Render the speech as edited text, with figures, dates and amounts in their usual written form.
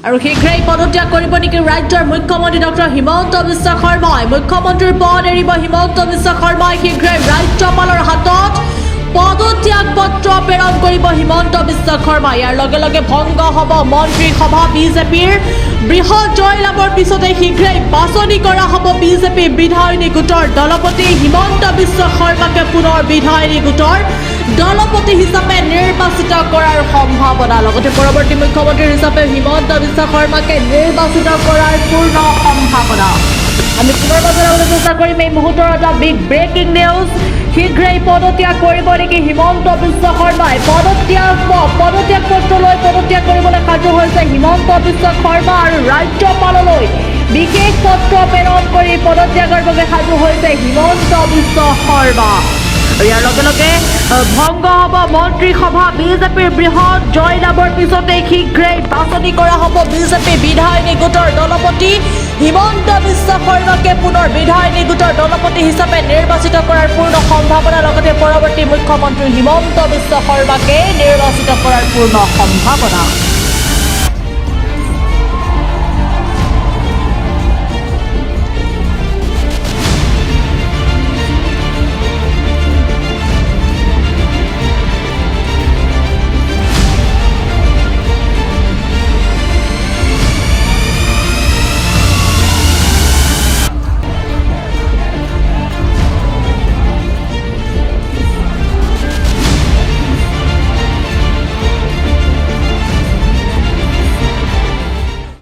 আৰু শীঘ্ৰেই পদত্যাগ কৰিব নেকি ৰাজ্যৰ মুখ্যমন্ত্ৰী ডক্টৰ হিমন্ত বিশ্ব শৰ্মাই মুখ্যমন্ত্ৰীৰ পদ এৰিব হিমন্ত বিশ্ব শৰ্মাই শীঘ্ৰেই ৰাজ্যপালৰ হাতত পদত্যাগ পত্ৰ প্ৰেৰণ কৰিব হিমন্ত বিশ্ব শৰ্মা ইয়াৰ লগে লগে ভংগ হ'ব মন্ত্ৰীসভা বিজেপিৰ বৃহৎ জয়লাভৰ পিছতে শীঘ্ৰেই বাছনি কৰা হ'ব বিজেপি বিধায়িনী গোটৰ দলপতি হিমন্ত বিশ্ব শৰ্মাকে পুনৰ বিধায়িনী গোটৰ দলপতি হিচাপে নিৰ্বাচিত কৰাৰ সম্ভাৱনা লগতে পৰৱৰ্তী মুখ্যমন্ত্ৰী হিচাপে হিমন্ত বিশ্ব শৰ্মাকে নিৰ্বাচিত কৰাৰ পূৰ্ণ সম্ভাৱনা আমি পুনৰ বজাবলৈ চেষ্টা কৰিম এই মুহূৰ্তৰ এটা বিগ ব্ৰেকিং নিউজ শীঘ্ৰেই পদত্যাগ কৰিব নেকি হিমন্ত বিশ্ব শৰ্মাই পদত্যাগ পত্ৰ লৈ পদত্যাগ কৰিবলৈ সাজু হৈছে হিমন্ত বিশ্ব শৰ্মা আৰু ৰাজ্যপাললৈ বিশেষ পত্ৰ প্ৰেৰণ কৰি পদত্যাগৰ বাবে সাজু হৈছে হিমন্ত বিশ্ব শৰ্মা ইয়াৰ লগে লগে ভংগ হ'ব মন্ত্ৰীসভা বিজেপিৰ বৃহৎ জয়লাভৰ পিছতে শীঘ্ৰেই বাছনি কৰা হ'ব বিজেপি বিধায়িনী গোটৰ দলপতি হিমন্ত বিশ্ব শৰ্মাকে পুনৰ বিধায়িনী গোটৰ দলপতি হিচাপে নিৰ্বাচিত কৰাৰ পূৰ্ণ সম্ভাৱনা লগতে পৰৱৰ্তী মুখ্যমন্ত্ৰী হিমন্ত বিশ্ব শৰ্মাকে নিৰ্বাচিত কৰাৰ পূৰ্ণ সম্ভাৱনা